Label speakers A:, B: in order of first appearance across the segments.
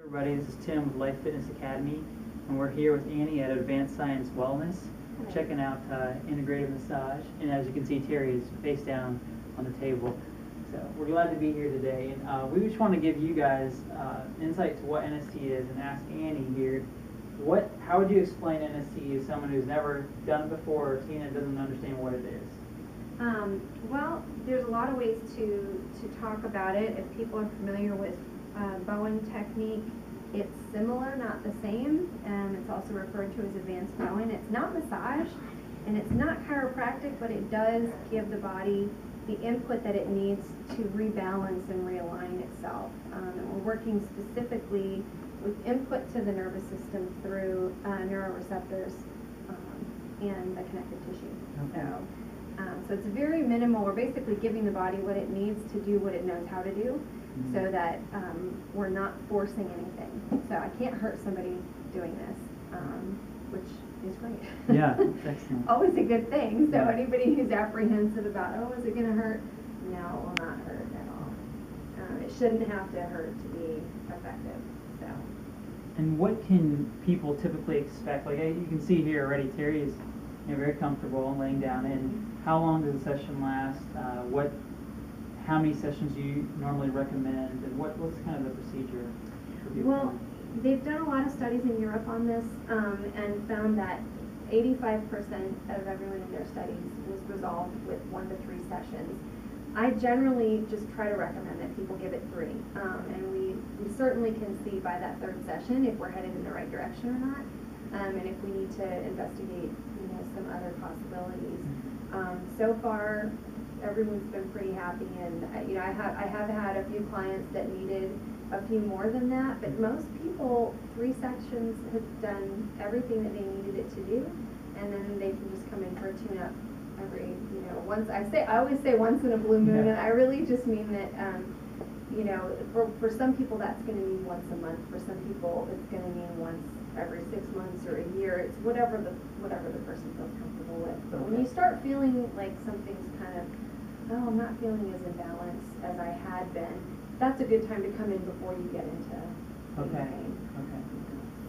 A: Everybody, this is Tim with Life Fitness Academy, and we're here with Annie at Advanced Science Wellness. We're checking out integrative massage, and as you can see, Terry is face down on the table. So we're glad to be here today, and we just want to give you guys insight to what NST is, and ask Annie here, how would you explain NST to someone who's never done it before or seen it, doesn't understand what it is?
B: Well, there's a lot of ways to talk about it. If people are familiar with bowing technique, it's similar, not the same. It's also referred to as advanced bowing. It's not massage, and it's not chiropractic, but it does give the body the input that it needs to rebalance and realign itself. And we're working specifically with input to the nervous system through neuroreceptors and the connective tissue.
A: Okay.
B: So it's very minimal. We're basically giving the body what it needs to do what it knows how to do, so that we're not forcing anything. So I can't hurt somebody doing this, which is great.
A: Yeah, excellent.
B: Always a good thing. So
A: Yeah.
B: anybody who's apprehensive about, oh, is it going to hurt? No, it will not hurt at all. It shouldn't have to hurt to be effective. So.
A: And what can people typically expect? Like you can see here already, Terry is very comfortable and laying down. And how long does the session last? How many sessions do you normally recommend? And what's kind of the procedure for people?
B: Well, they've done a lot of studies in Europe on this and found that 85% of everyone in their studies was resolved with 1 to 3 sessions. I generally just try to recommend that people give it 3. And we certainly can see by that 3rd session if we're headed in the right direction or not. And if we need to investigate, some other possibilities. So far, everyone's been pretty happy, and I have had a few clients that needed a few more than that, but most people, 3 sections have done everything that they needed it to do, and then they can just come in for a tune-up every, once. I always say once in a blue moon,
A: Yeah.
B: and I really just mean that, for some people that's going to mean once a month. For some people, it's going to mean once every 6 months or a year. It's whatever the person feels comfortable with. But when you start feeling like something's kind of, I'm not feeling as imbalanced as I had been, that's a good time to come in before you get into pain.
A: Okay.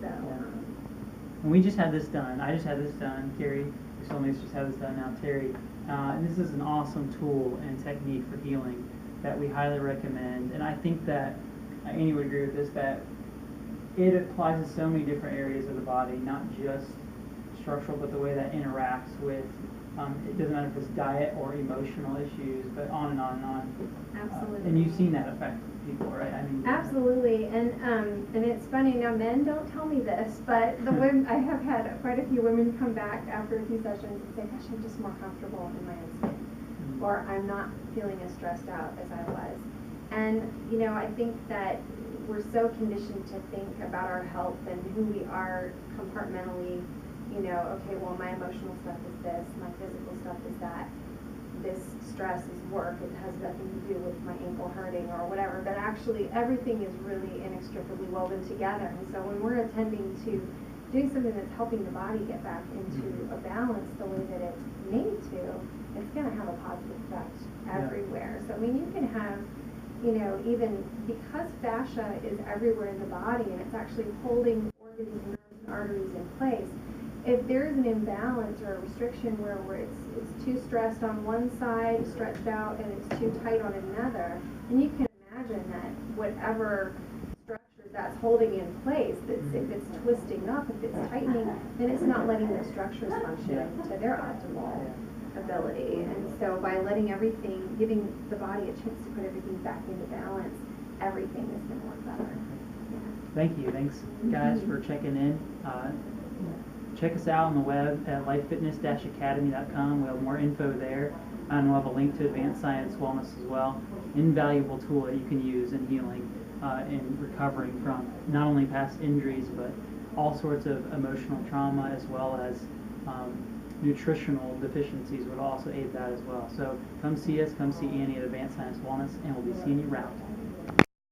B: So.
A: Yeah. And we just had this done. I just had this done. Carrie, your soulmates just had this done now. Terry, and this is an awesome tool and technique for healing that we highly recommend. And I think that Annie would agree with this, that it applies to so many different areas of the body, not just structural, but the way that interacts with, it doesn't matter if it's diet or emotional issues, but on and on and on.
B: Absolutely.
A: And you've seen that affect people, right? I mean,
B: absolutely. And it's funny, now men don't tell me this, but the women, I have had quite a few women come back after a few sessions and say, gosh, I'm just more comfortable in my own skin. Or I'm not feeling as stressed out as I was. And, I think that we're so conditioned to think about our health and who we are compartmentally, okay, well, my emotional stuff is this, my physical stuff is that, this stress is work, it has nothing to do with my ankle hurting or whatever, but actually everything is really inextricably woven together. And so when we're attending to doing something that's helping the body get back into a balance the way that it's made to, it's going to have a positive effect everywhere. So, you can have, even because fascia is everywhere in the body and it's actually holding organs, nerves, and arteries in place, if there's an imbalance or a restriction where it's too stressed on one side, stretched out, and it's too tight on another, then you can imagine that whatever structure that's holding in place, if it's twisting up, if it's tightening, then it's not letting the structures function to their optimal ability. And so by letting everything, giving the body a chance to put everything back into balance, everything is going to work better. Yeah.
A: Thank you. Thanks, guys, for checking in. Check us out on the web at lifefitness-academy.com. We'll have more info there, and we'll have a link to Advanced Science Wellness as well. Invaluable tool that you can use in healing and recovering from not only past injuries, but all sorts of emotional trauma, as well as nutritional deficiencies would also aid that as well. So come see us, come see Annie at Advanced Science Wellness, and we'll be seeing you around.